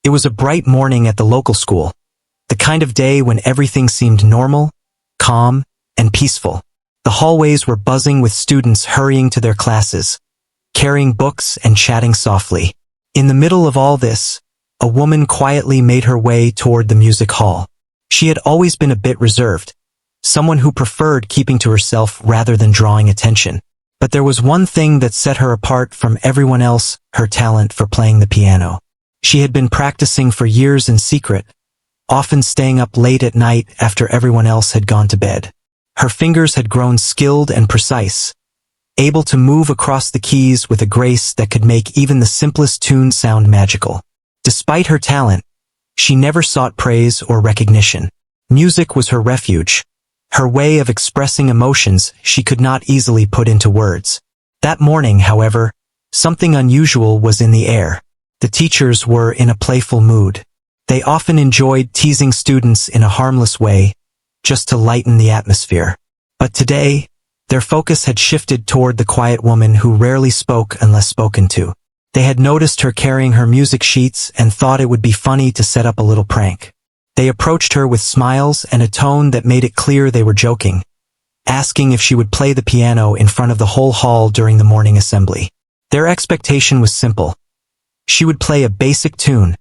It was a bright morning at the local school, the kind of day when everything seemed normal, calm, and peaceful. The hallways were buzzing with students hurrying to their classes, carrying books and chatting softly. In the middle of all this, a woman quietly made her way toward the music hall. She had always been a bit reserved, someone who preferred keeping to herself rather than drawing attention. But there was one thing that set her apart from everyone else: her talent for playing the piano. She had been practicing for years in secret, often staying up late at night after everyone else had gone to bed. Her fingers had grown skilled and precise, able to move across the keys with a grace that could make even the simplest tune sound magical. Despite her talent, she never sought praise or recognition. Music was her refuge, her way of expressing emotions she could not easily put into words. That morning, however, something unusual was in the air. The teachers were in a playful mood. They often enjoyed teasing students in a harmless way, just to lighten the atmosphere. But today, their focus had shifted toward the quiet woman who rarely spoke unless spoken to. They had noticed her carrying her music sheets and thought it would be funny to set up a little prank. They approached her with smiles and a tone that made it clear they were joking, asking if she would play the piano in front of the whole hall during the morning assembly. Their expectation was simple. She would play a basic tune,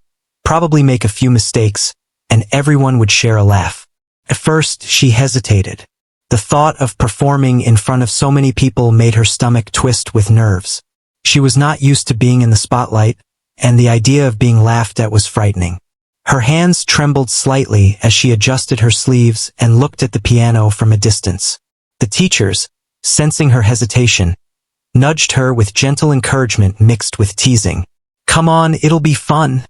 probably make a few mistakes, and everyone would share a laugh. At first, she hesitated. The thought of performing in front of so many people made her stomach twist with nerves. She was not used to being in the spotlight, and the idea of being laughed at was frightening. Her hands trembled slightly as she adjusted her sleeves and looked at the piano from a distance. The teachers, sensing her hesitation, nudged her with gentle encouragement mixed with teasing. "Come on, it'll be fun,"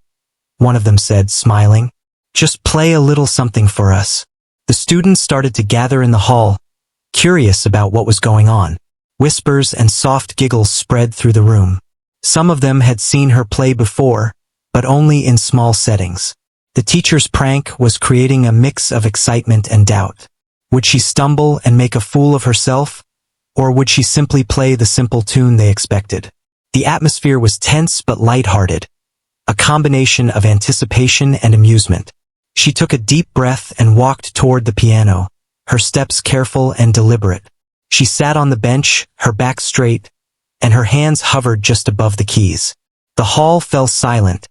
one of them said, smiling. "Just play a little something for us." The students started to gather in the hall, curious about what was going on. Whispers and soft giggles spread through the room. Some of them had seen her play before, but only in small settings. The teacher's prank was creating a mix of excitement and doubt. Would she stumble and make a fool of herself, or would she simply play the simple tune they expected? The atmosphere was tense but lighthearted, a combination of anticipation and amusement. She took a deep breath and walked toward the piano, her steps careful and deliberate. She sat on the bench, her back straight, and her hands hovered just above the keys. The hall fell silent,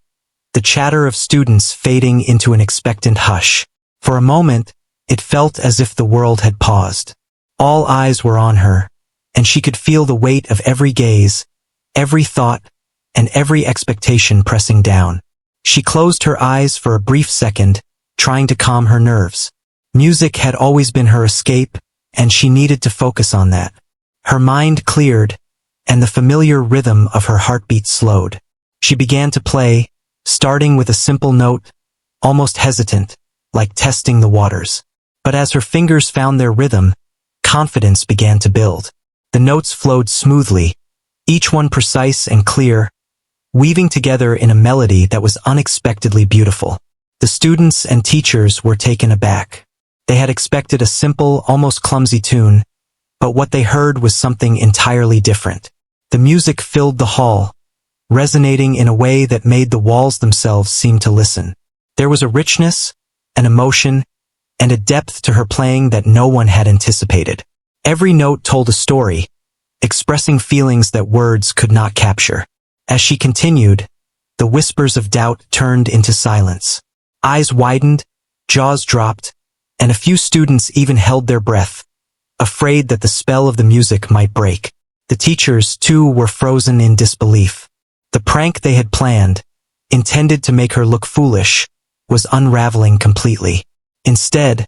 the chatter of students fading into an expectant hush. For a moment, it felt as if the world had paused. All eyes were on her, and she could feel the weight of every gaze, every thought, and every expectation pressing down. She closed her eyes for a brief second, trying to calm her nerves. Music had always been her escape, and she needed to focus on that. Her mind cleared, and the familiar rhythm of her heartbeat slowed. She began to play, starting with a simple note, almost hesitant, like testing the waters. But as her fingers found their rhythm, confidence began to build. The notes flowed smoothly, each one precise and clear, weaving together in a melody that was unexpectedly beautiful. The students and teachers were taken aback. They had expected a simple, almost clumsy tune, but what they heard was something entirely different. The music filled the hall, resonating in a way that made the walls themselves seem to listen. There was a richness, an emotion, and a depth to her playing that no one had anticipated. Every note told a story, expressing feelings that words could not capture. As she continued, the whispers of doubt turned into silence. Eyes widened, jaws dropped, and a few students even held their breath, afraid that the spell of the music might break. The teachers, too, were frozen in disbelief. The prank they had planned, intended to make her look foolish, was unraveling completely. Instead,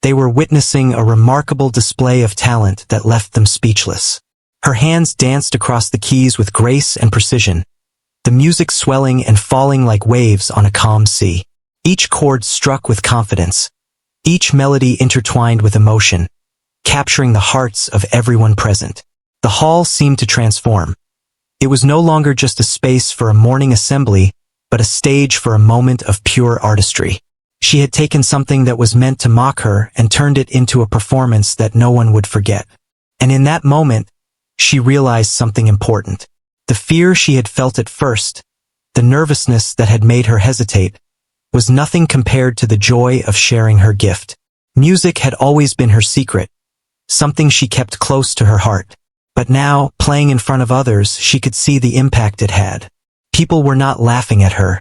they were witnessing a remarkable display of talent that left them speechless. Her hands danced across the keys with grace and precision, the music swelling and falling like waves on a calm sea. Each chord struck with confidence, each melody intertwined with emotion, capturing the hearts of everyone present. The hall seemed to transform. It was no longer just a space for a morning assembly, but a stage for a moment of pure artistry. She had taken something that was meant to mock her and turned it into a performance that no one would forget. And in that moment, she realized something important. The fear she had felt at first, the nervousness that had made her hesitate, was nothing compared to the joy of sharing her gift. Music had always been her secret, something she kept close to her heart. But now, playing in front of others, she could see the impact it had. People were not laughing at her.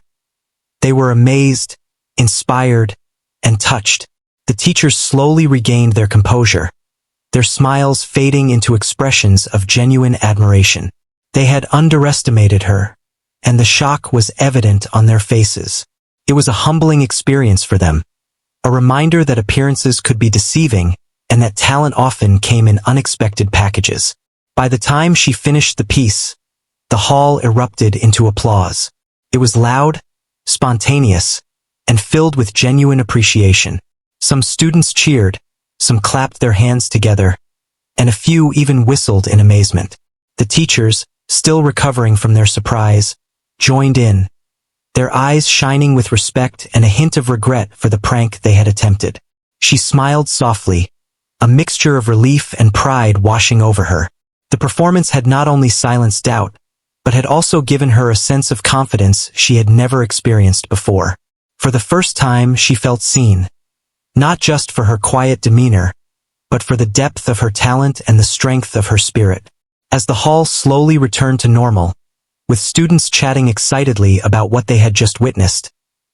They were amazed, inspired, and touched. The teachers slowly regained their composure, their smiles fading into expressions of genuine admiration. They had underestimated her, and the shock was evident on their faces. It was a humbling experience for them, a reminder that appearances could be deceiving and that talent often came in unexpected packages. By the time she finished the piece, the hall erupted into applause. It was loud, spontaneous, and filled with genuine appreciation. Some students cheered, some clapped their hands together, and a few even whistled in amazement. The teachers, still recovering from their surprise, joined in, their eyes shining with respect and a hint of regret for the prank they had attempted. She smiled softly, a mixture of relief and pride washing over her. The performance had not only silenced doubt, but had also given her a sense of confidence she had never experienced before. For the first time, she felt seen, not just for her quiet demeanor, but for the depth of her talent and the strength of her spirit. As the hall slowly returned to normal, with students chatting excitedly about what they had just witnessed,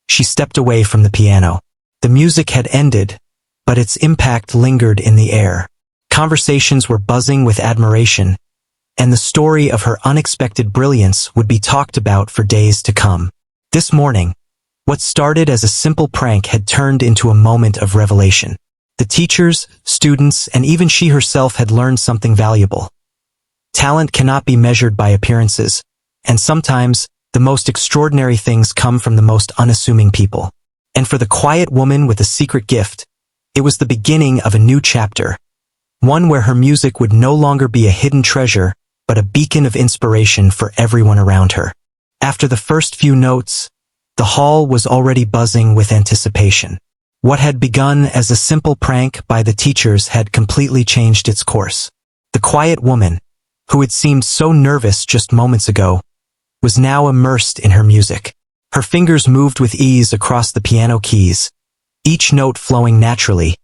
she stepped away from the piano. The music had ended, but its impact lingered in the air. Conversations were buzzing with admiration, and the story of her unexpected brilliance would be talked about for days to come. This morning, what started as a simple prank had turned into a moment of revelation. The teachers, students, and even she herself had learned something valuable. Talent cannot be measured by appearances, and sometimes, the most extraordinary things come from the most unassuming people. And for the quiet woman with a secret gift, it was the beginning of a new chapter, one where her music would no longer be a hidden treasure, but a beacon of inspiration for everyone around her. After the first few notes, the hall was already buzzing with anticipation. What had begun as a simple prank by the teachers had completely changed its course. The quiet woman, who had seemed so nervous just moments ago, was now immersed in her music. Her fingers moved with ease across the piano keys, each note flowing naturally,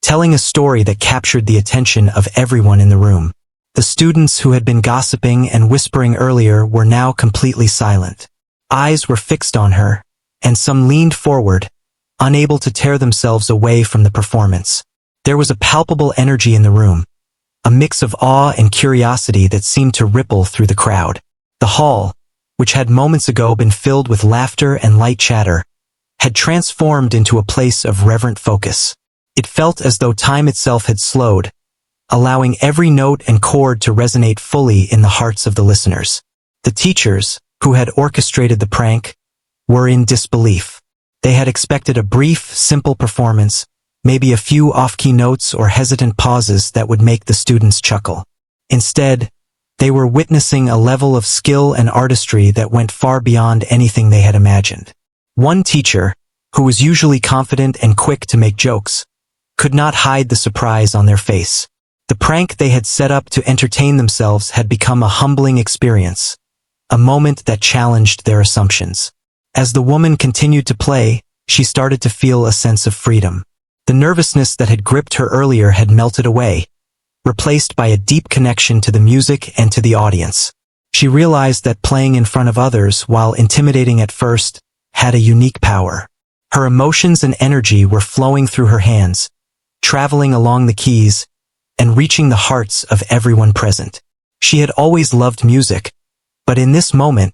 telling a story that captured the attention of everyone in the room. The students who had been gossiping and whispering earlier were now completely silent. Eyes were fixed on her, and some leaned forward, unable to tear themselves away from the performance. There was a palpable energy in the room, a mix of awe and curiosity that seemed to ripple through the crowd. The hall, which had moments ago been filled with laughter and light chatter, had transformed into a place of reverent focus. It felt as though time itself had slowed, allowing every note and chord to resonate fully in the hearts of the listeners. The teachers, who had orchestrated the prank, were in disbelief. They had expected a brief, simple performance, maybe a few off-key notes or hesitant pauses that would make the students chuckle. Instead, they were witnessing a level of skill and artistry that went far beyond anything they had imagined. One teacher, who was usually confident and quick to make jokes, could not hide the surprise on their face. The prank they had set up to entertain themselves had become a humbling experience, a moment that challenged their assumptions. As the woman continued to play, she started to feel a sense of freedom. The nervousness that had gripped her earlier had melted away, replaced by a deep connection to the music and to the audience. She realized that playing in front of others, while intimidating at first, had a unique power. Her emotions and energy were flowing through her hands, traveling along the keys, and reaching the hearts of everyone present. She had always loved music, but in this moment,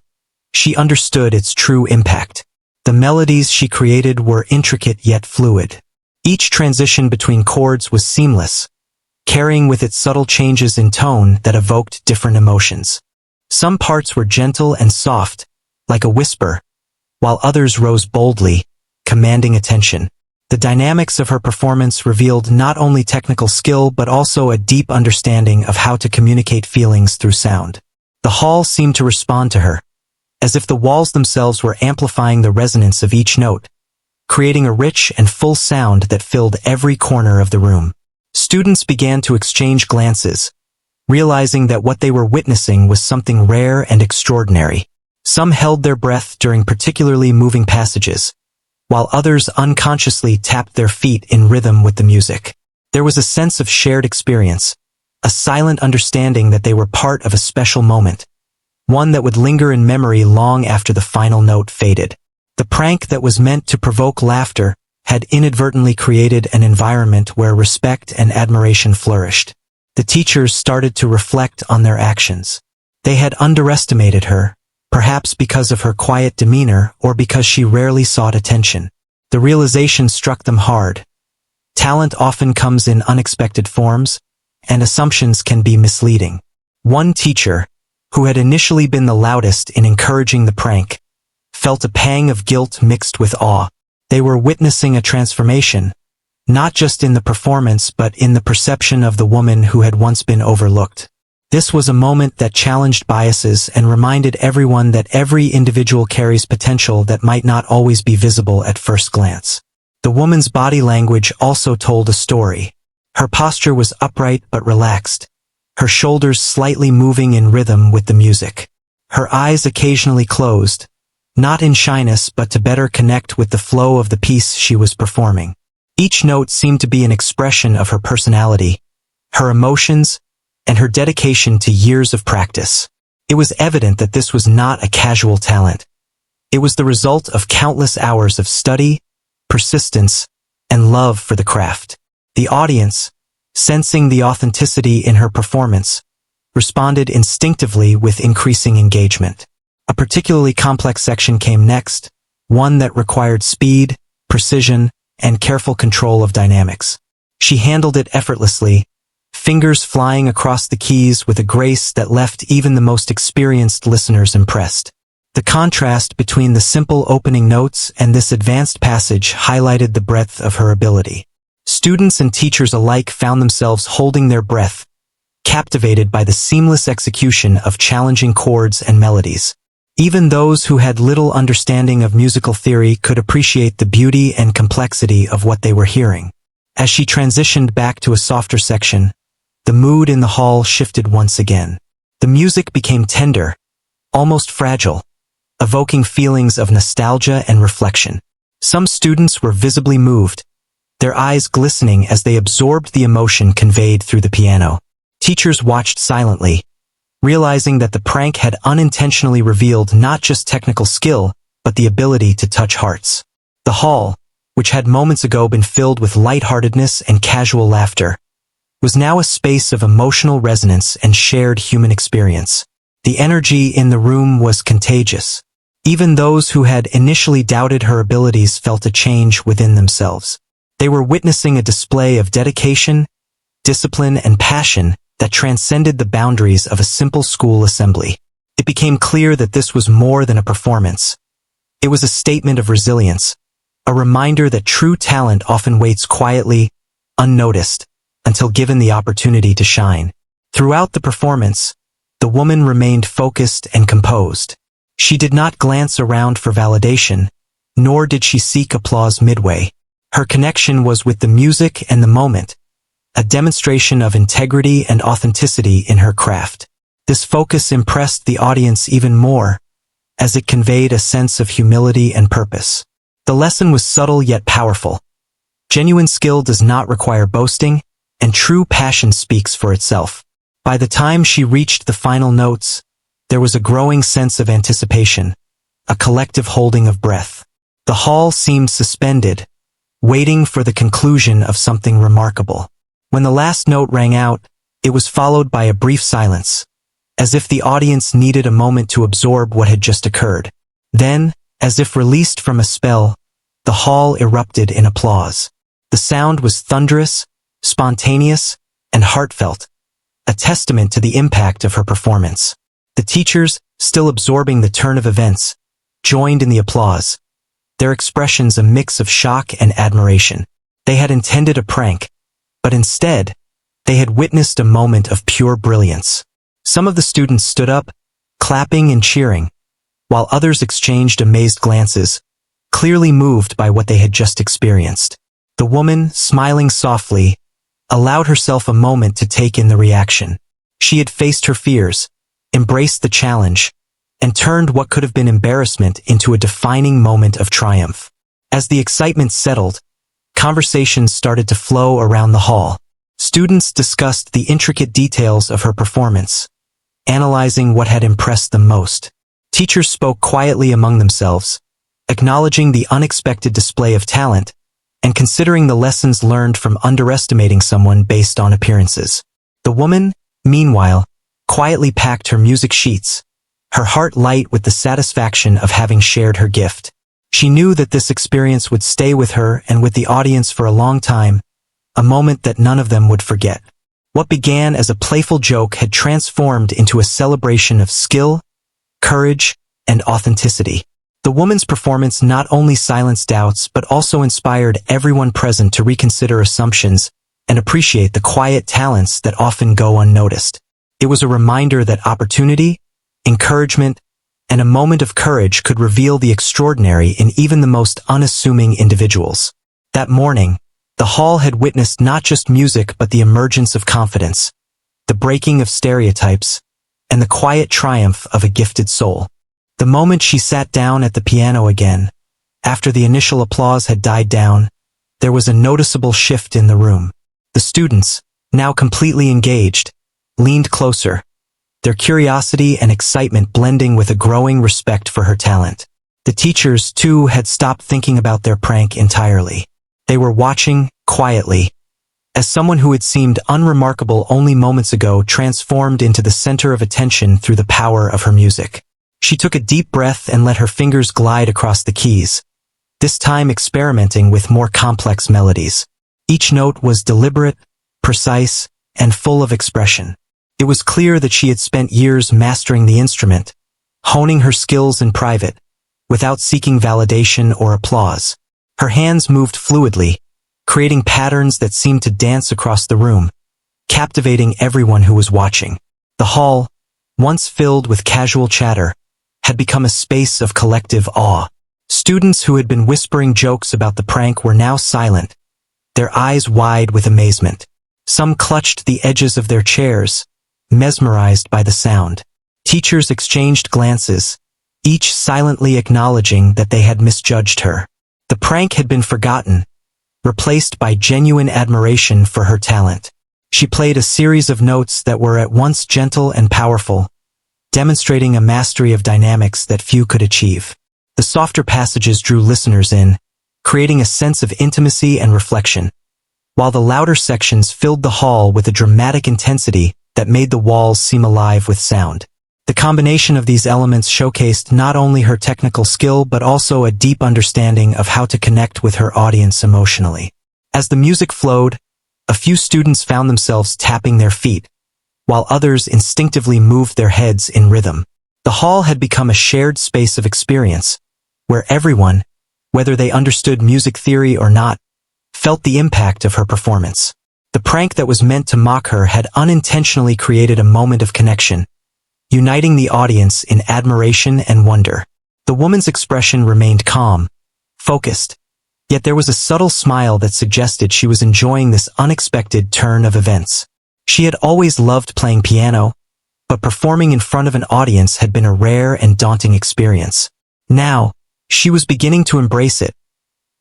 she understood its true impact. The melodies she created were intricate yet fluid. Each transition between chords was seamless, carrying with it subtle changes in tone that evoked different emotions. Some parts were gentle and soft, like a whisper, while others rose boldly, commanding attention. The dynamics of her performance revealed not only technical skill but also a deep understanding of how to communicate feelings through sound. The hall seemed to respond to her, as if the walls themselves were amplifying the resonance of each note, creating a rich and full sound that filled every corner of the room. Students began to exchange glances, realizing that what they were witnessing was something rare and extraordinary. Some held their breath during particularly moving passages, while others unconsciously tapped their feet in rhythm with the music. There was a sense of shared experience, a silent understanding that they were part of a special moment, one that would linger in memory long after the final note faded. The prank that was meant to provoke laughter had inadvertently created an environment where respect and admiration flourished. The teachers started to reflect on their actions. They had underestimated her, perhaps because of her quiet demeanor or because she rarely sought attention. The realization struck them hard. Talent often comes in unexpected forms, and assumptions can be misleading. One teacher, who had initially been the loudest in encouraging the prank, felt a pang of guilt mixed with awe. They were witnessing a transformation, not just in the performance but in the perception of the woman who had once been overlooked. This was a moment that challenged biases and reminded everyone that every individual carries potential that might not always be visible at first glance. The woman's body language also told a story. Her posture was upright but relaxed, her shoulders slightly moving in rhythm with the music. Her eyes occasionally closed, not in shyness but to better connect with the flow of the piece she was performing. Each note seemed to be an expression of her personality, her emotions, and her dedication to years of practice. It was evident that this was not a casual talent. It was the result of countless hours of study, persistence, and love for the craft. The audience, sensing the authenticity in her performance, responded instinctively with increasing engagement. A particularly complex section came next, one that required speed, precision, and careful control of dynamics. She handled it effortlessly, fingers flying across the keys with a grace that left even the most experienced listeners impressed. The contrast between the simple opening notes and this advanced passage highlighted the breadth of her ability. Students and teachers alike found themselves holding their breath, captivated by the seamless execution of challenging chords and melodies. Even those who had little understanding of musical theory could appreciate the beauty and complexity of what they were hearing. As she transitioned back to a softer section, the mood in the hall shifted once again. The music became tender, almost fragile, evoking feelings of nostalgia and reflection. Some students were visibly moved, their eyes glistening as they absorbed the emotion conveyed through the piano. Teachers watched silently, realizing that the prank had unintentionally revealed not just technical skill, but the ability to touch hearts. The hall, which had moments ago been filled with lightheartedness and casual laughter, was now a space of emotional resonance and shared human experience. The energy in the room was contagious. Even those who had initially doubted her abilities felt a change within themselves. They were witnessing a display of dedication, discipline, and passion that transcended the boundaries of a simple school assembly. It became clear that this was more than a performance. It was a statement of resilience, a reminder that true talent often waits quietly, unnoticed, until given the opportunity to shine. Throughout the performance, the woman remained focused and composed. She did not glance around for validation, nor did she seek applause midway. Her connection was with the music and the moment, a demonstration of integrity and authenticity in her craft. This focus impressed the audience even more, as it conveyed a sense of humility and purpose. The lesson was subtle yet powerful. Genuine skill does not require boasting, and true passion speaks for itself. By the time she reached the final notes, there was a growing sense of anticipation, a collective holding of breath. The hall seemed suspended, waiting for the conclusion of something remarkable. When the last note rang out, it was followed by a brief silence, as if the audience needed a moment to absorb what had just occurred. Then, as if released from a spell, the hall erupted in applause. The sound was thunderous, spontaneous, and heartfelt, a testament to the impact of her performance. The teachers, still absorbing the turn of events, joined in the applause, their expressions a mix of shock and admiration. They had intended a prank, but instead, they had witnessed a moment of pure brilliance. Some of the students stood up, clapping and cheering, while others exchanged amazed glances, clearly moved by what they had just experienced. The woman, smiling softly, allowed herself a moment to take in the reaction. She had faced her fears, embraced the challenge, and turned what could have been embarrassment into a defining moment of triumph. As the excitement settled, conversations started to flow around the hall. Students discussed the intricate details of her performance, analyzing what had impressed them most. Teachers spoke quietly among themselves, acknowledging the unexpected display of talent and considering the lessons learned from underestimating someone based on appearances. The woman, meanwhile, quietly packed her music sheets, her heart light with the satisfaction of having shared her gift. She knew that this experience would stay with her and with the audience for a long time, a moment that none of them would forget. What began as a playful joke had transformed into a celebration of skill, courage, and authenticity. The woman's performance not only silenced doubts but also inspired everyone present to reconsider assumptions and appreciate the quiet talents that often go unnoticed. It was a reminder that opportunity, encouragement, and a moment of courage could reveal the extraordinary in even the most unassuming individuals. That morning, the hall had witnessed not just music but the emergence of confidence, the breaking of stereotypes, and the quiet triumph of a gifted soul. The moment she sat down at the piano again, after the initial applause had died down, there was a noticeable shift in the room. The students, now completely engaged, leaned closer, their curiosity and excitement blending with a growing respect for her talent. The teachers, too, had stopped thinking about their prank entirely. They were watching, quietly, as someone who had seemed unremarkable only moments ago transformed into the center of attention through the power of her music. She took a deep breath and let her fingers glide across the keys, this time experimenting with more complex melodies. Each note was deliberate, precise, and full of expression. It was clear that she had spent years mastering the instrument, honing her skills in private, without seeking validation or applause. Her hands moved fluidly, creating patterns that seemed to dance across the room, captivating everyone who was watching. The hall, once filled with casual chatter, had become a space of collective awe. Students who had been whispering jokes about the prank were now silent, their eyes wide with amazement. Some clutched the edges of their chairs, mesmerized by the sound. Teachers exchanged glances, each silently acknowledging that they had misjudged her. The prank had been forgotten, replaced by genuine admiration for her talent. She played a series of notes that were at once gentle and powerful, demonstrating a mastery of dynamics that few could achieve. The softer passages drew listeners in, creating a sense of intimacy and reflection, while the louder sections filled the hall with a dramatic intensity that made the walls seem alive with sound. The combination of these elements showcased not only her technical skill but also a deep understanding of how to connect with her audience emotionally. As the music flowed, a few students found themselves tapping their feet, while others instinctively moved their heads in rhythm. The hall had become a shared space of experience, where everyone, whether they understood music theory or not, felt the impact of her performance. The prank that was meant to mock her had unintentionally created a moment of connection, uniting the audience in admiration and wonder. The woman's expression remained calm, focused, yet there was a subtle smile that suggested she was enjoying this unexpected turn of events. She had always loved playing piano, but performing in front of an audience had been a rare and daunting experience. Now, she was beginning to embrace it,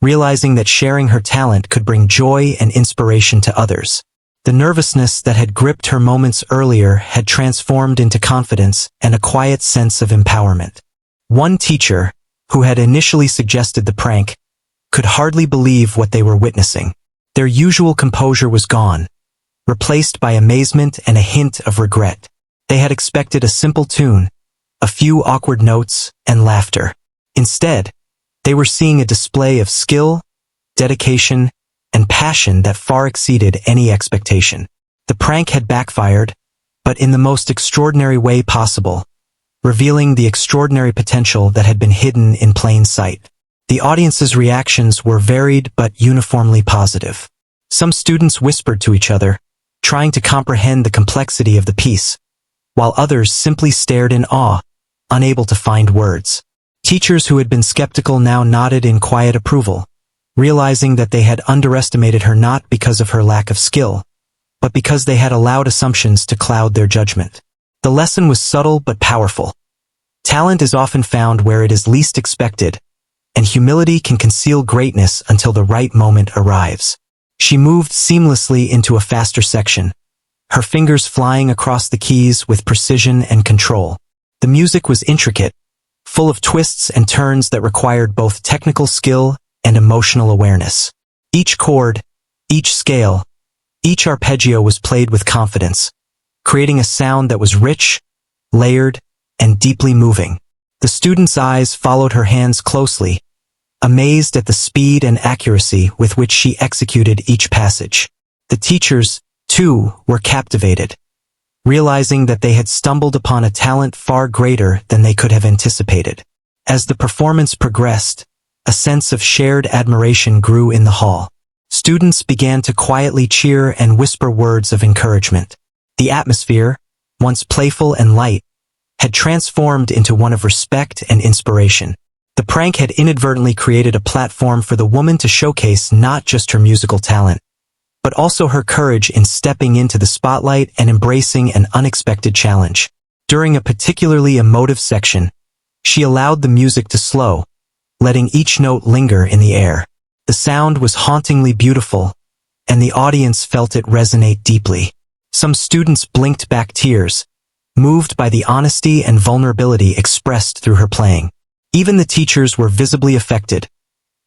realizing that sharing her talent could bring joy and inspiration to others. The nervousness that had gripped her moments earlier had transformed into confidence and a quiet sense of empowerment. One teacher, who had initially suggested the prank, could hardly believe what they were witnessing. Their usual composure was gone, replaced by amazement and a hint of regret. They had expected a simple tune, a few awkward notes, and laughter. Instead, they were seeing a display of skill, dedication, and passion that far exceeded any expectation. The prank had backfired, but in the most extraordinary way possible, revealing the extraordinary potential that had been hidden in plain sight. The audience's reactions were varied but uniformly positive. Some students whispered to each other, trying to comprehend the complexity of the piece, while others simply stared in awe, unable to find words. Teachers who had been skeptical now nodded in quiet approval, realizing that they had underestimated her not because of her lack of skill, but because they had allowed assumptions to cloud their judgment. The lesson was subtle but powerful. Talent is often found where it is least expected, and humility can conceal greatness until the right moment arrives. She moved seamlessly into a faster section, her fingers flying across the keys with precision and control. The music was intricate, full of twists and turns that required both technical skill and emotional awareness. Each chord, each scale, each arpeggio was played with confidence, creating a sound that was rich, layered, and deeply moving. The student's eyes followed her hands closely, amazed at the speed and accuracy with which she executed each passage. The teachers, too, were captivated, realizing that they had stumbled upon a talent far greater than they could have anticipated. As the performance progressed, a sense of shared admiration grew in the hall. Students began to quietly cheer and whisper words of encouragement. The atmosphere, once playful and light, had transformed into one of respect and inspiration. The prank had inadvertently created a platform for the woman to showcase not just her musical talent, but also her courage in stepping into the spotlight and embracing an unexpected challenge. During a particularly emotive section, she allowed the music to slow, letting each note linger in the air. The sound was hauntingly beautiful, and the audience felt it resonate deeply. Some students blinked back tears, moved by the honesty and vulnerability expressed through her playing. Even the teachers were visibly affected,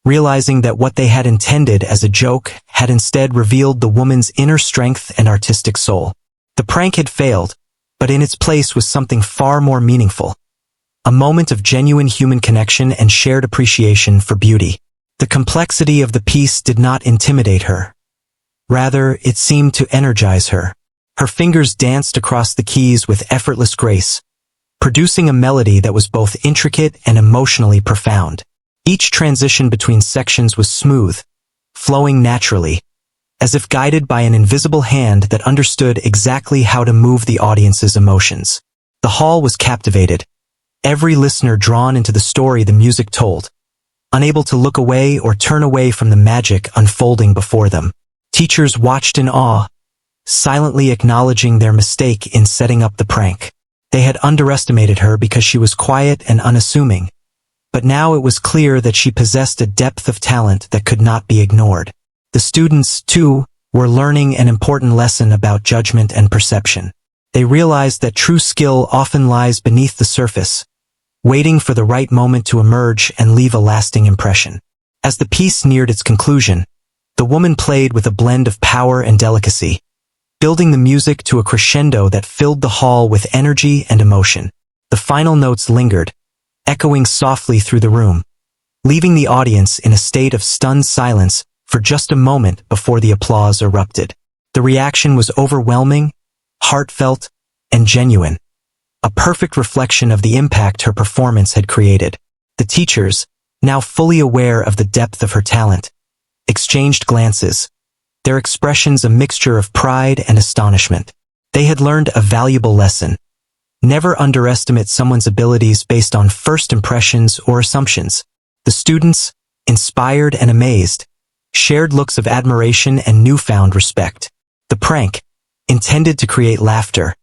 realizing that what they had intended as a joke had instead revealed the woman's inner strength and artistic soul. The prank had failed, but in its place was something far more meaningful. A moment of genuine human connection and shared appreciation for beauty. The complexity of the piece did not intimidate her. Rather, it seemed to energize her. Her fingers danced across the keys with effortless grace, producing a melody that was both intricate and emotionally profound. Each transition between sections was smooth, flowing naturally, as if guided by an invisible hand that understood exactly how to move the audience's emotions. The hall was captivated, every listener drawn into the story the music told, unable to look away or turn away from the magic unfolding before them. Teachers watched in awe, silently acknowledging their mistake in setting up the prank. They had underestimated her because she was quiet and unassuming, but now it was clear that she possessed a depth of talent that could not be ignored. The students, too, were learning an important lesson about judgment and perception. They realized that true skill often lies beneath the surface, waiting for the right moment to emerge and leave a lasting impression. As the piece neared its conclusion, the woman played with a blend of power and delicacy, building the music to a crescendo that filled the hall with energy and emotion. The final notes lingered, echoing softly through the room, leaving the audience in a state of stunned silence for just a moment before the applause erupted. The reaction was overwhelming, heartfelt, and genuine, a perfect reflection of the impact her performance had created. The teachers, now fully aware of the depth of her talent, exchanged glances, their expressions a mixture of pride and astonishment. They had learned a valuable lesson. Never underestimate someone's abilities based on first impressions or assumptions. The students, inspired and amazed, shared looks of admiration and newfound respect. The prank, intended to create laughter,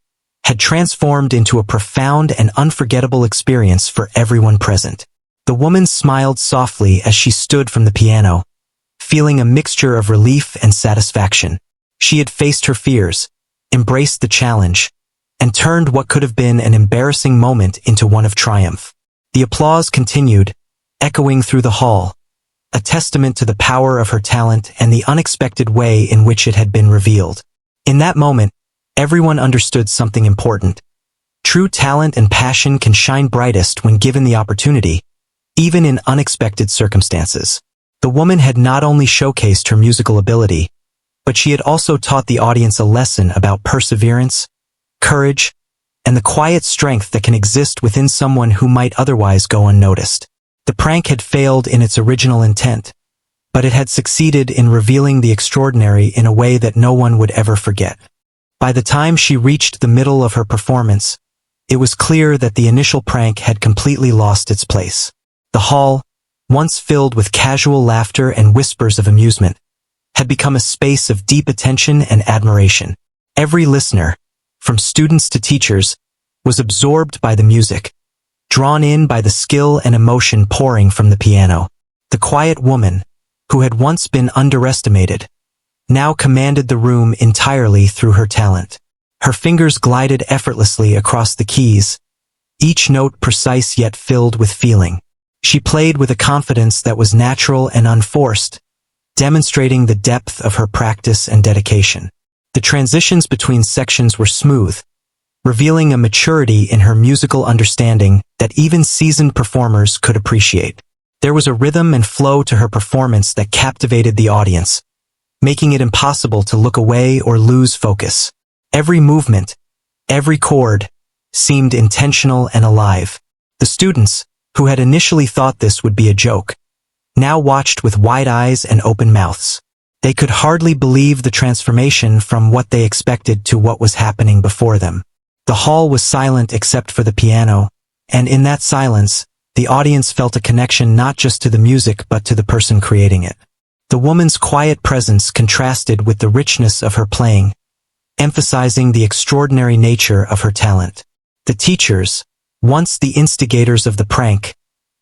had transformed into a profound and unforgettable experience for everyone present. The woman smiled softly as she stood from the piano, feeling a mixture of relief and satisfaction. She had faced her fears, embraced the challenge, and turned what could have been an embarrassing moment into one of triumph. The applause continued, echoing through the hall, a testament to the power of her talent and the unexpected way in which it had been revealed. In that moment, everyone understood something important. True talent and passion can shine brightest when given the opportunity, even in unexpected circumstances. The woman had not only showcased her musical ability, but she had also taught the audience a lesson about perseverance, courage, and the quiet strength that can exist within someone who might otherwise go unnoticed. The prank had failed in its original intent, but it had succeeded in revealing the extraordinary in a way that no one would ever forget. By the time she reached the middle of her performance, it was clear that the initial prank had completely lost its place. The hall, once filled with casual laughter and whispers of amusement, had become a space of deep attention and admiration. Every listener, from students to teachers, was absorbed by the music, drawn in by the skill and emotion pouring from the piano. The quiet woman, who had once been underestimated, now commanded the room entirely through her talent. Her fingers glided effortlessly across the keys, each note precise yet filled with feeling. She played with a confidence that was natural and unforced, demonstrating the depth of her practice and dedication. The transitions between sections were smooth, revealing a maturity in her musical understanding that even seasoned performers could appreciate. There was a rhythm and flow to her performance that captivated the audience, making it impossible to look away or lose focus. Every movement, every chord, seemed intentional and alive. The students, who had initially thought this would be a joke, now watched with wide eyes and open mouths. They could hardly believe the transformation from what they expected to what was happening before them. The hall was silent except for the piano, and in that silence, the audience felt a connection not just to the music but to the person creating it. The woman's quiet presence contrasted with the richness of her playing, emphasizing the extraordinary nature of her talent. The teachers, once the instigators of the prank,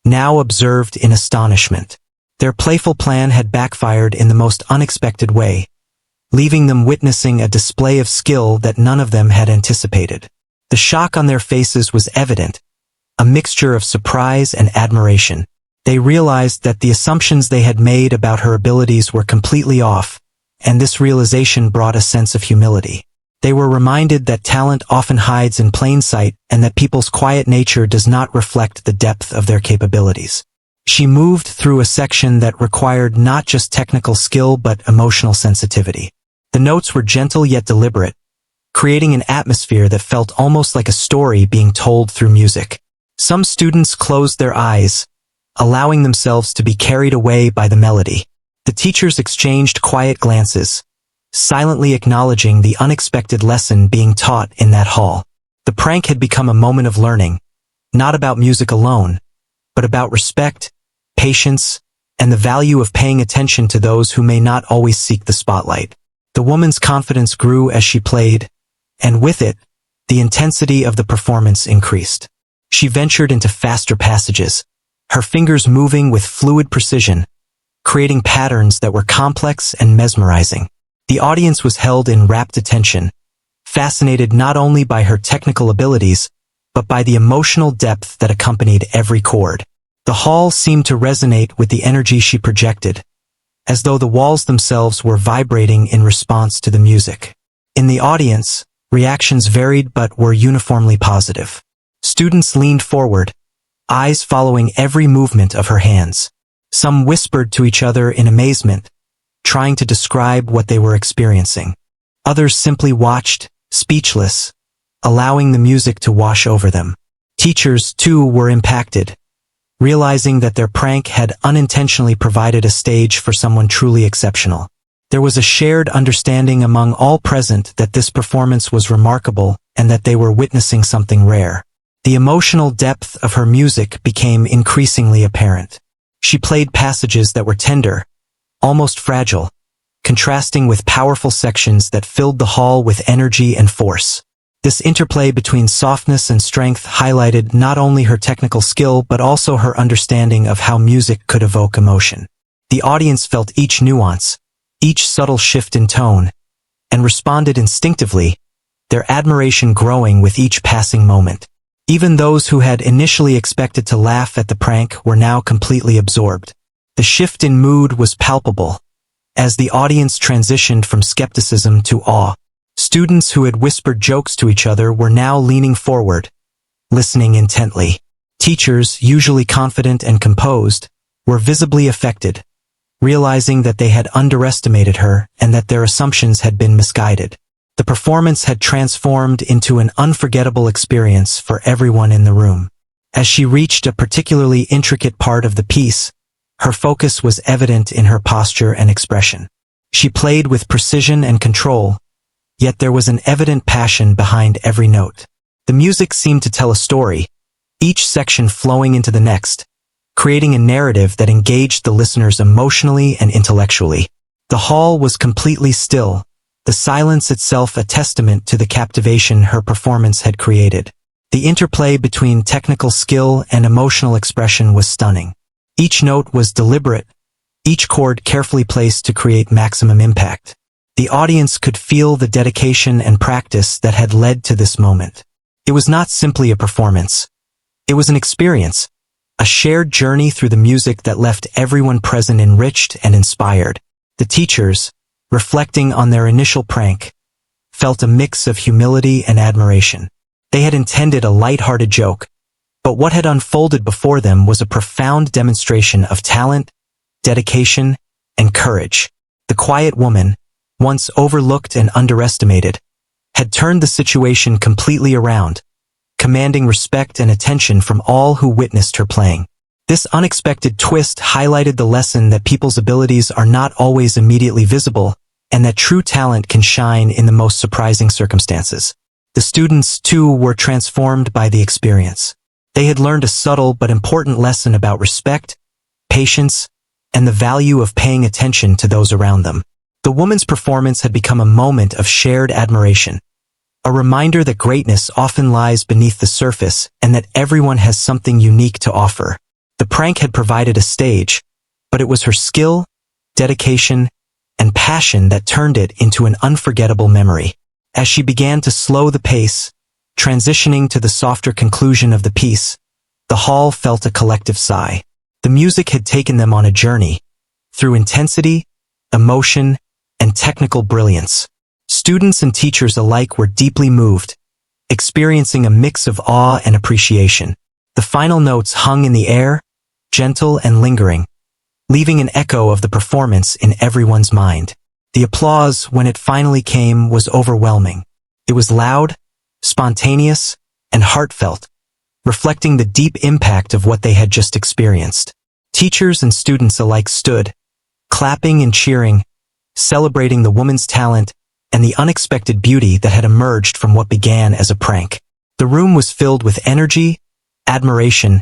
now observed in astonishment. Their playful plan had backfired in the most unexpected way, leaving them witnessing a display of skill that none of them had anticipated. The shock on their faces was evident, a mixture of surprise and admiration. They realized that the assumptions they had made about her abilities were completely off, and this realization brought a sense of humility. They were reminded that talent often hides in plain sight and that people's quiet nature does not reflect the depth of their capabilities. She moved through a section that required not just technical skill but emotional sensitivity. The notes were gentle yet deliberate, creating an atmosphere that felt almost like a story being told through music. Some students closed their eyes, allowing themselves to be carried away by the melody. The teachers exchanged quiet glances, silently acknowledging the unexpected lesson being taught in that hall. The prank had become a moment of learning, not about music alone, but about respect, patience, and the value of paying attention to those who may not always seek the spotlight. The woman's confidence grew as she played, and with it, the intensity of the performance increased. She ventured into faster passages, her fingers moving with fluid precision, creating patterns that were complex and mesmerizing. The audience was held in rapt attention, fascinated not only by her technical abilities, but by the emotional depth that accompanied every chord. The hall seemed to resonate with the energy she projected, as though the walls themselves were vibrating in response to the music. In the audience, reactions varied but were uniformly positive. Students leaned forward, eyes following every movement of her hands. Some whispered to each other in amazement, trying to describe what they were experiencing. Others simply watched, speechless, allowing the music to wash over them. Teachers, too, were impacted, realizing that their prank had unintentionally provided a stage for someone truly exceptional. There was a shared understanding among all present that this performance was remarkable and that they were witnessing something rare. The emotional depth of her music became increasingly apparent. She played passages that were tender, almost fragile, contrasting with powerful sections that filled the hall with energy and force. This interplay between softness and strength highlighted not only her technical skill but also her understanding of how music could evoke emotion. The audience felt each nuance, each subtle shift in tone, and responded instinctively, their admiration growing with each passing moment. Even those who had initially expected to laugh at the prank were now completely absorbed. The shift in mood was palpable, as the audience transitioned from skepticism to awe. Students who had whispered jokes to each other were now leaning forward, listening intently. Teachers, usually confident and composed, were visibly affected, realizing that they had underestimated her and that their assumptions had been misguided. The performance had transformed into an unforgettable experience for everyone in the room. As she reached a particularly intricate part of the piece, her focus was evident in her posture and expression. She played with precision and control, yet there was an evident passion behind every note. The music seemed to tell a story, each section flowing into the next, creating a narrative that engaged the listeners emotionally and intellectually. The hall was completely still, the silence itself a testament to the captivation her performance had created. The interplay between technical skill and emotional expression was stunning. Each note was deliberate, each chord carefully placed to create maximum impact. The audience could feel the dedication and practice that had led to this moment. It was not simply a performance. It was an experience, a shared journey through the music that left everyone present enriched and inspired. The teachers, reflecting on their initial prank, felt a mix of humility and admiration. They had intended a light-hearted joke, but what had unfolded before them was a profound demonstration of talent, dedication, and courage. The quiet woman, once overlooked and underestimated, had turned the situation completely around, commanding respect and attention from all who witnessed her playing. This unexpected twist highlighted the lesson that people's abilities are not always immediately visible, and that true talent can shine in the most surprising circumstances. The students, too, were transformed by the experience. They had learned a subtle but important lesson about respect, patience, and the value of paying attention to those around them. The woman's performance had become a moment of shared admiration, a reminder that greatness often lies beneath the surface and that everyone has something unique to offer. The prank had provided a stage, but it was her skill, dedication, and passion that turned it into an unforgettable memory. As she began to slow the pace, transitioning to the softer conclusion of the piece, the hall felt a collective sigh. The music had taken them on a journey, through intensity, emotion, and technical brilliance. Students and teachers alike were deeply moved, experiencing a mix of awe and appreciation. The final notes hung in the air, gentle and lingering, leaving an echo of the performance in everyone's mind. The applause, when it finally came, was overwhelming. It was loud, spontaneous, and heartfelt, reflecting the deep impact of what they had just experienced. Teachers and students alike stood, clapping and cheering, celebrating the woman's talent and the unexpected beauty that had emerged from what began as a prank. The room was filled with energy, admiration,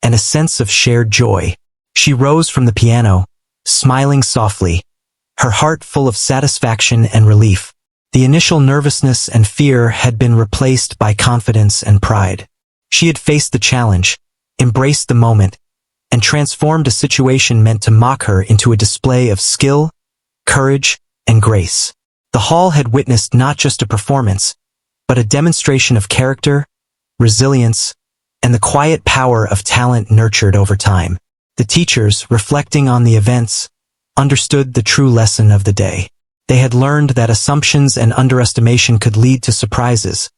and a sense of shared joy. She rose from the piano, smiling softly, her heart full of satisfaction and relief. The initial nervousness and fear had been replaced by confidence and pride. She had faced the challenge, embraced the moment, and transformed a situation meant to mock her into a display of skill, courage, and grace. The hall had witnessed not just a performance, but a demonstration of character, resilience, and the quiet power of talent nurtured over time. The teachers, reflecting on the events, understood the true lesson of the day. They had learned that assumptions and underestimation could lead to surprises,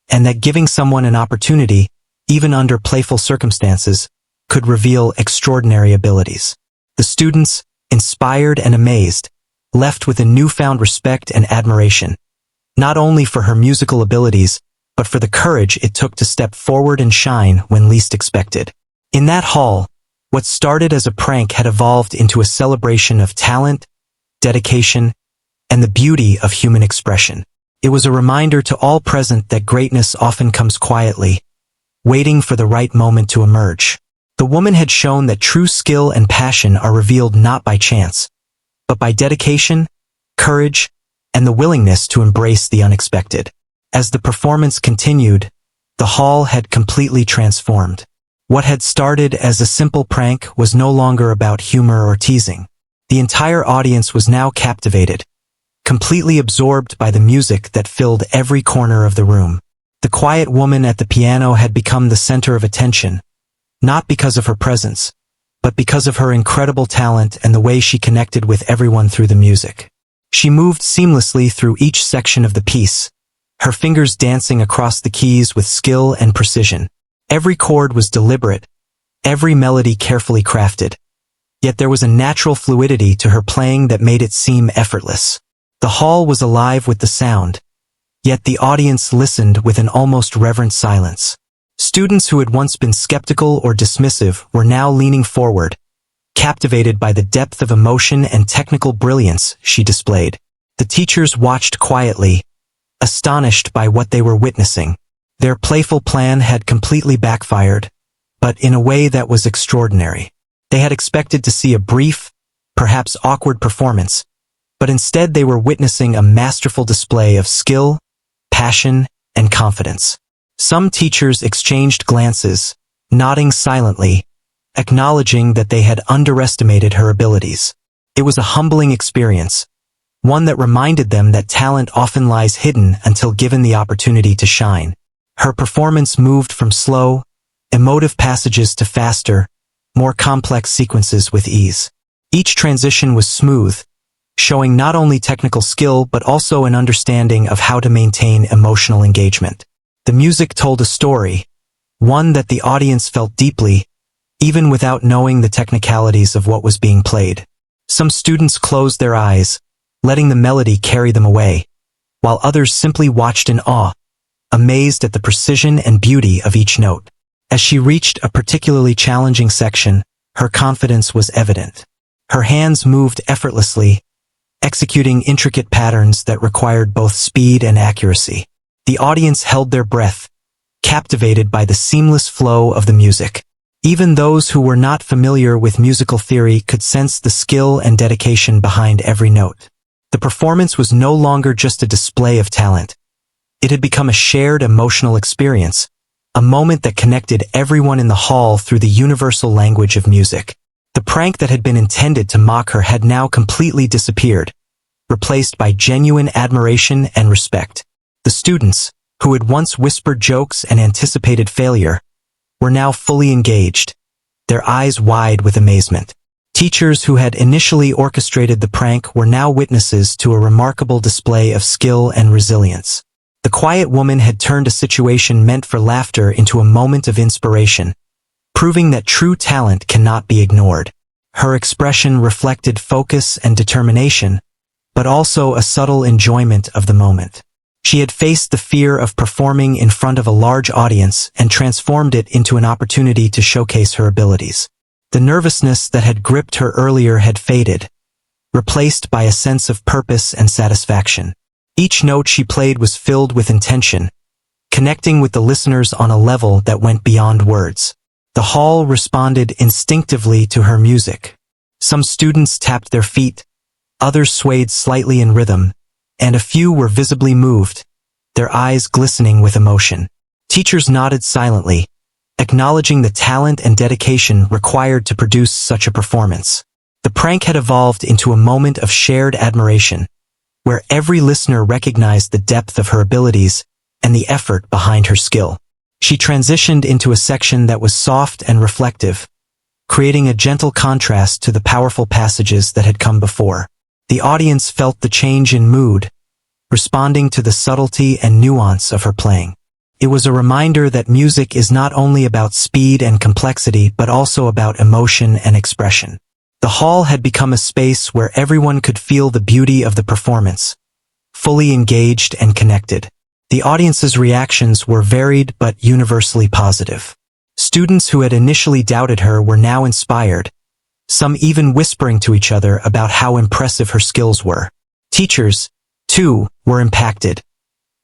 and that giving someone an opportunity, even under playful circumstances, could reveal extraordinary abilities. The students, inspired and amazed, left with a newfound respect and admiration, not only for her musical abilities, but for the courage it took to step forward and shine when least expected. In that hall, what started as a prank had evolved into a celebration of talent, dedication, and the beauty of human expression. It was a reminder to all present that greatness often comes quietly, waiting for the right moment to emerge. The woman had shown that true skill and passion are revealed not by chance, but by dedication, courage, and the willingness to embrace the unexpected. As the performance continued, the hall had completely transformed. What had started as a simple prank was no longer about humor or teasing. The entire audience was now captivated, completely absorbed by the music that filled every corner of the room. The quiet woman at the piano had become the center of attention, not because of her presence, but because of her incredible talent and the way she connected with everyone through the music. She moved seamlessly through each section of the piece, her fingers dancing across the keys with skill and precision. Every chord was deliberate, every melody carefully crafted. Yet there was a natural fluidity to her playing that made it seem effortless. The hall was alive with the sound, yet the audience listened with an almost reverent silence. Students who had once been skeptical or dismissive were now leaning forward, captivated by the depth of emotion and technical brilliance she displayed. The teachers watched quietly, astonished by what they were witnessing. Their playful plan had completely backfired, but in a way that was extraordinary. They had expected to see a brief, perhaps awkward performance, but instead they were witnessing a masterful display of skill, passion, and confidence. Some teachers exchanged glances, nodding silently, acknowledging that they had underestimated her abilities. It was a humbling experience, one that reminded them that talent often lies hidden until given the opportunity to shine. Her performance moved from slow, emotive passages to faster, more complex sequences with ease. Each transition was smooth, showing not only technical skill but also an understanding of how to maintain emotional engagement. The music told a story, one that the audience felt deeply, even without knowing the technicalities of what was being played. Some students closed their eyes, letting the melody carry them away, while others simply watched in awe, amazed at the precision and beauty of each note. As she reached a particularly challenging section, her confidence was evident. Her hands moved effortlessly, executing intricate patterns that required both speed and accuracy. The audience held their breath, captivated by the seamless flow of the music. Even those who were not familiar with musical theory could sense the skill and dedication behind every note. The performance was no longer just a display of talent. It had become a shared emotional experience, a moment that connected everyone in the hall through the universal language of music. The prank that had been intended to mock her had now completely disappeared, replaced by genuine admiration and respect. The students, who had once whispered jokes and anticipated failure, were now fully engaged, their eyes wide with amazement. Teachers who had initially orchestrated the prank were now witnesses to a remarkable display of skill and resilience. The quiet woman had turned a situation meant for laughter into a moment of inspiration, proving that true talent cannot be ignored. Her expression reflected focus and determination, but also a subtle enjoyment of the moment. She had faced the fear of performing in front of a large audience and transformed it into an opportunity to showcase her abilities. The nervousness that had gripped her earlier had faded, replaced by a sense of purpose and satisfaction. Each note she played was filled with intention, connecting with the listeners on a level that went beyond words. The hall responded instinctively to her music. Some students tapped their feet, others swayed slightly in rhythm, and a few were visibly moved, their eyes glistening with emotion. Teachers nodded silently, acknowledging the talent and dedication required to produce such a performance. The prank had evolved into a moment of shared admiration, where every listener recognized the depth of her abilities and the effort behind her skill. She transitioned into a section that was soft and reflective, creating a gentle contrast to the powerful passages that had come before. The audience felt the change in mood, responding to the subtlety and nuance of her playing. It was a reminder that music is not only about speed and complexity but also about emotion and expression. The hall had become a space where everyone could feel the beauty of the performance, fully engaged and connected. The audience's reactions were varied but universally positive. Students who had initially doubted her were now inspired, some even whispering to each other about how impressive her skills were. Teachers, too, were impacted,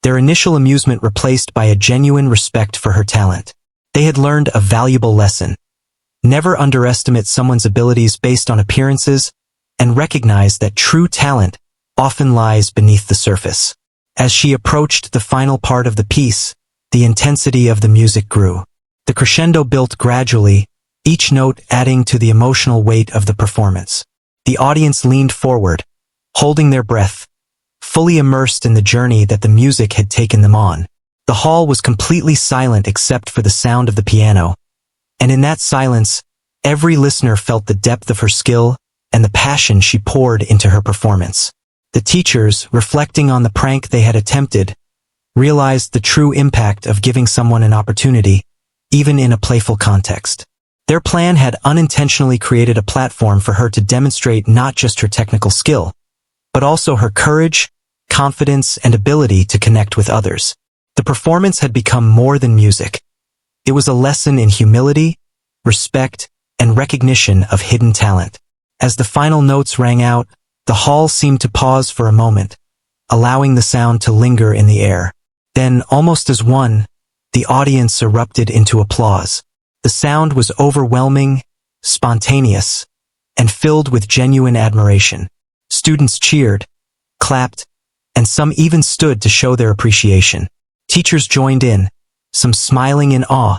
their initial amusement replaced by a genuine respect for her talent. They had learned a valuable lesson. Never underestimate someone's abilities based on appearances, and recognize that true talent often lies beneath the surface. As she approached the final part of the piece, the intensity of the music grew. The crescendo built gradually, each note adding to the emotional weight of the performance. The audience leaned forward, holding their breath, fully immersed in the journey that the music had taken them on. The hall was completely silent except for the sound of the piano, and in that silence, every listener felt the depth of her skill and the passion she poured into her performance. The teachers, reflecting on the prank they had attempted, realized the true impact of giving someone an opportunity, even in a playful context. Their plan had unintentionally created a platform for her to demonstrate not just her technical skill, but also her courage, confidence, and ability to connect with others. The performance had become more than music. It was a lesson in humility, respect, and recognition of hidden talent. As the final notes rang out, the hall seemed to pause for a moment, allowing the sound to linger in the air. Then, almost as one, the audience erupted into applause. The sound was overwhelming, spontaneous, and filled with genuine admiration. Students cheered, clapped, and some even stood to show their appreciation. Teachers joined in, some smiling in awe,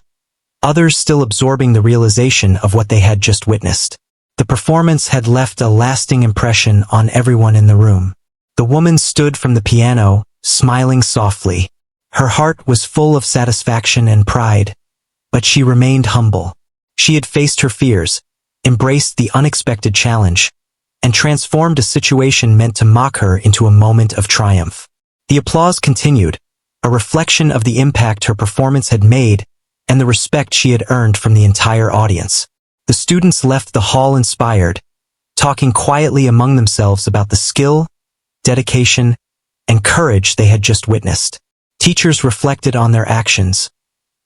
others still absorbing the realization of what they had just witnessed. The performance had left a lasting impression on everyone in the room. The woman stood from the piano, smiling softly. Her heart was full of satisfaction and pride, but she remained humble. She had faced her fears, embraced the unexpected challenge, and transformed a situation meant to mock her into a moment of triumph. The applause continued, a reflection of the impact her performance had made and the respect she had earned from the entire audience. The students left the hall inspired, talking quietly among themselves about the skill, dedication, and courage they had just witnessed. Teachers reflected on their actions,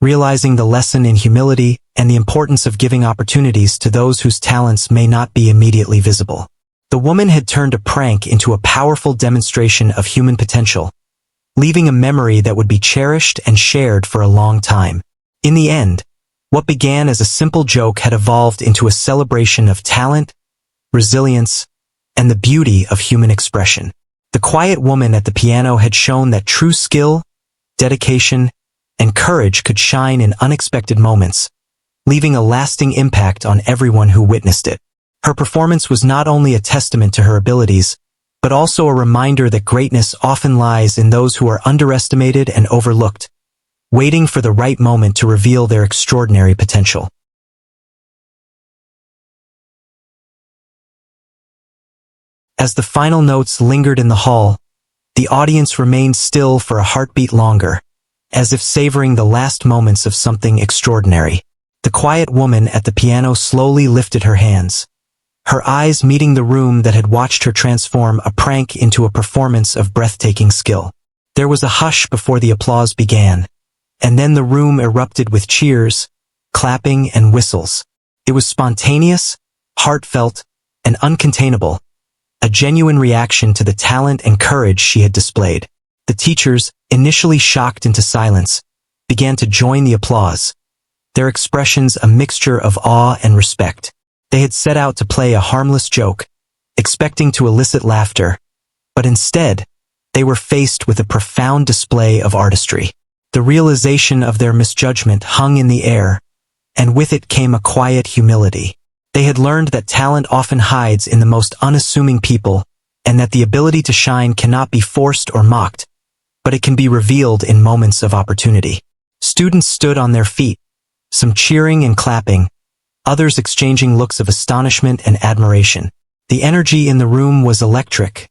realizing the lesson in humility and the importance of giving opportunities to those whose talents may not be immediately visible. The woman had turned a prank into a powerful demonstration of human potential, leaving a memory that would be cherished and shared for a long time. In the end, what began as a simple joke had evolved into a celebration of talent, resilience, and the beauty of human expression. The quiet woman at the piano had shown that true skill, dedication, and courage could shine in unexpected moments, leaving a lasting impact on everyone who witnessed it. Her performance was not only a testament to her abilities, but also a reminder that greatness often lies in those who are underestimated and overlooked, waiting for the right moment to reveal their extraordinary potential. As the final notes lingered in the hall, the audience remained still for a heartbeat longer, as if savoring the last moments of something extraordinary. The quiet woman at the piano slowly lifted her hands, her eyes meeting the room that had watched her transform a prank into a performance of breathtaking skill. There was a hush before the applause began, and then the room erupted with cheers, clapping, and whistles. It was spontaneous, heartfelt, and uncontainable, a genuine reaction to the talent and courage she had displayed. The teachers, initially shocked into silence, began to join the applause, their expressions a mixture of awe and respect. They had set out to play a harmless joke, expecting to elicit laughter, but instead, they were faced with a profound display of artistry. The realization of their misjudgment hung in the air, and with it came a quiet humility. They had learned that talent often hides in the most unassuming people, and that the ability to shine cannot be forced or mocked, but it can be revealed in moments of opportunity. Students stood on their feet, some cheering and clapping, others exchanging looks of astonishment and admiration. The energy in the room was electric,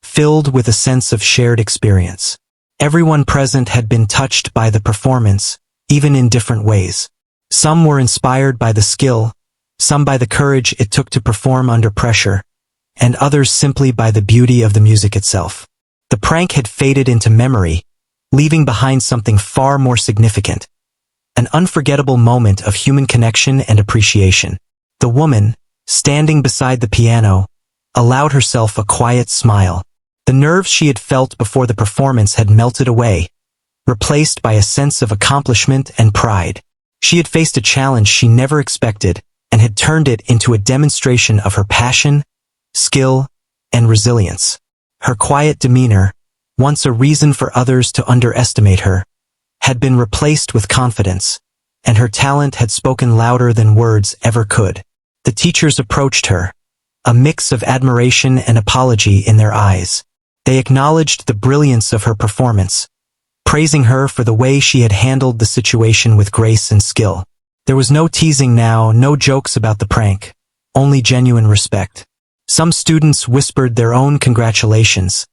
filled with a sense of shared experience. Everyone present had been touched by the performance, even in different ways. Some were inspired by the skill, some by the courage it took to perform under pressure, and others simply by the beauty of the music itself. The prank had faded into memory, leaving behind something far more significant, an unforgettable moment of human connection and appreciation. The woman, standing beside the piano, allowed herself a quiet smile. The nerves she had felt before the performance had melted away, replaced by a sense of accomplishment and pride. She had faced a challenge she never expected and had turned it into a demonstration of her passion, skill, and resilience. Her quiet demeanor, once a reason for others to underestimate her, had been replaced with confidence, and her talent had spoken louder than words ever could. The teachers approached her, a mix of admiration and apology in their eyes. They acknowledged the brilliance of her performance, praising her for the way she had handled the situation with grace and skill. There was no teasing now, no jokes about the prank, only genuine respect. Some students whispered their own congratulations,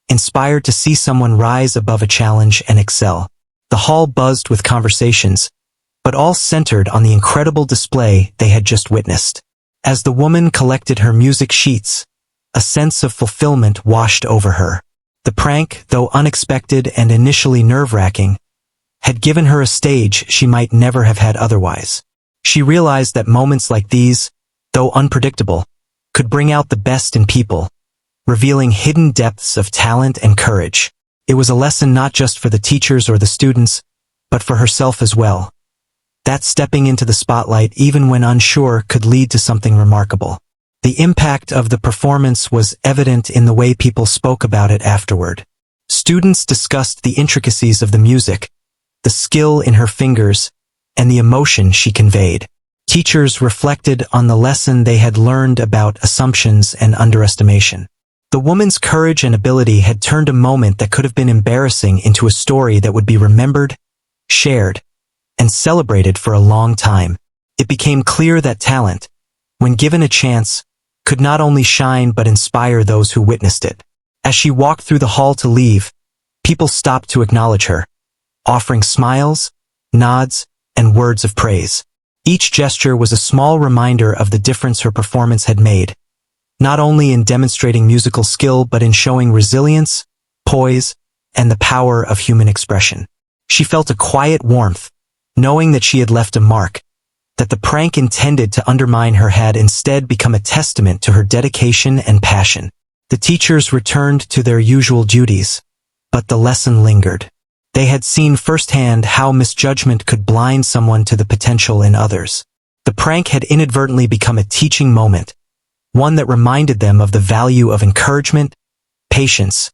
inspired to see someone rise above a challenge and excel. The hall buzzed with conversations, but all centered on the incredible display they had just witnessed. As the woman collected her music sheets, a sense of fulfillment washed over her. The prank, though unexpected and initially nerve-wracking, had given her a stage she might never have had otherwise. She realized that moments like these, though unpredictable, could bring out the best in people, revealing hidden depths of talent and courage. It was a lesson not just for the teachers or the students, but for herself as well. That stepping into the spotlight even when unsure could lead to something remarkable. The impact of the performance was evident in the way people spoke about it afterward. Students discussed the intricacies of the music, the skill in her fingers, and the emotion she conveyed. Teachers reflected on the lesson they had learned about assumptions and underestimation. The woman's courage and ability had turned a moment that could have been embarrassing into a story that would be remembered, shared, and celebrated for a long time. It became clear that talent, when given a chance, could not only shine but inspire those who witnessed it. As she walked through the hall to leave, people stopped to acknowledge her, offering smiles, nods, and words of praise. Each gesture was a small reminder of the difference her performance had made, not only in demonstrating musical skill but in showing resilience, poise, and the power of human expression. She felt a quiet warmth, knowing that she had left a mark, that the prank intended to undermine her had instead become a testament to her dedication and passion. The teachers returned to their usual duties, but the lesson lingered. They had seen firsthand how misjudgment could blind someone to the potential in others. The prank had inadvertently become a teaching moment, one that reminded them of the value of encouragement, patience,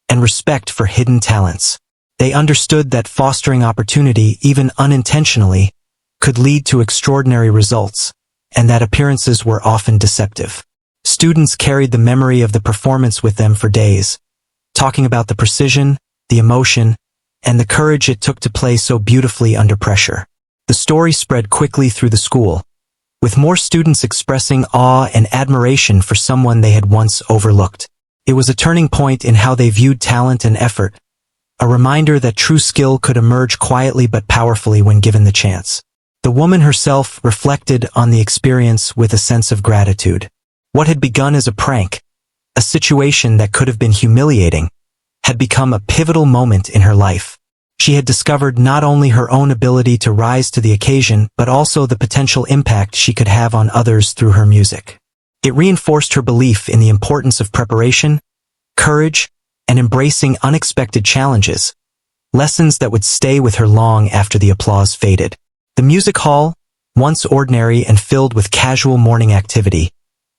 and respect for hidden talents. They understood that fostering opportunity, even unintentionally, could lead to extraordinary results, and that appearances were often deceptive. Students carried the memory of the performance with them for days, talking about the precision, the emotion, and the courage it took to play so beautifully under pressure. The story spread quickly through the school, with more students expressing awe and admiration for someone they had once overlooked. It was a turning point in how they viewed talent and effort, a reminder that true skill could emerge quietly but powerfully when given the chance. The woman herself reflected on the experience with a sense of gratitude. What had begun as a prank, a situation that could have been humiliating, had become a pivotal moment in her life. She had discovered not only her own ability to rise to the occasion but also the potential impact she could have on others through her music. It reinforced her belief in the importance of preparation, courage, and embracing unexpected challenges, lessons that would stay with her long after the applause faded. The music hall, once ordinary and filled with casual morning activity,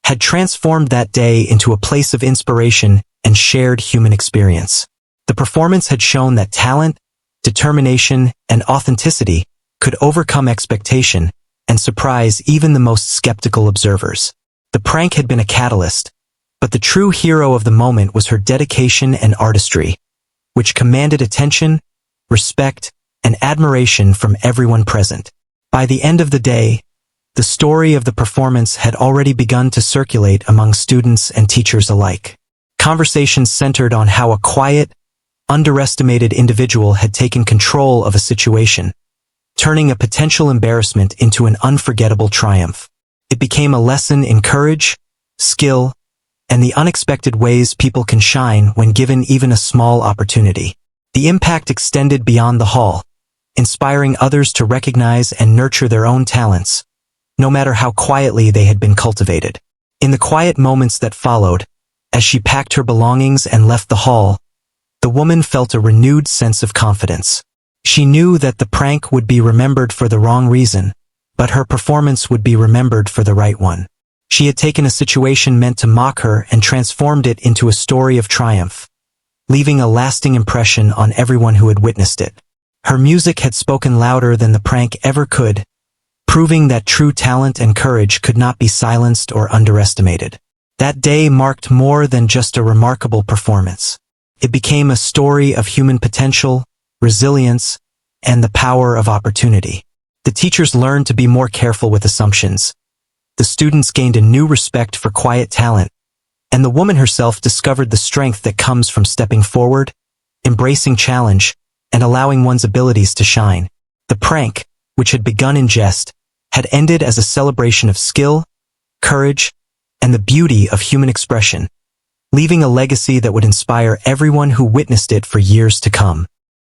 had transformed that day into a place of inspiration and shared human experience. The performance had shown that talent, determination, and authenticity could overcome expectation and surprise even the most skeptical observers. The prank had been a catalyst, but the true hero of the moment was her dedication and artistry, which commanded attention, respect, and admiration from everyone present. By the end of the day, the story of the performance had already begun to circulate among students and teachers alike. Conversations centered on how a quiet, underestimated individual had taken control of a situation, turning a potential embarrassment into an unforgettable triumph. It became a lesson in courage, skill, and the unexpected ways people can shine when given even a small opportunity. The impact extended beyond the hall, inspiring others to recognize and nurture their own talents, no matter how quietly they had been cultivated. In the quiet moments that followed, as she packed her belongings and left the hall, the woman felt a renewed sense of confidence. She knew that the prank would be remembered for the wrong reason, but her performance would be remembered for the right one. She had taken a situation meant to mock her and transformed it into a story of triumph, leaving a lasting impression on everyone who had witnessed it. Her music had spoken louder than the prank ever could, proving that true talent and courage could not be silenced or underestimated. That day marked more than just a remarkable performance. It became a story of human potential, resilience, and the power of opportunity. The teachers learned to be more careful with assumptions. The students gained a new respect for quiet talent, and the woman herself discovered the strength that comes from stepping forward, embracing challenge, and allowing one's abilities to shine. The prank, which had begun in jest, had ended as a celebration of skill, courage, and the beauty of human expression, leaving a legacy that would inspire everyone who witnessed it for years to come.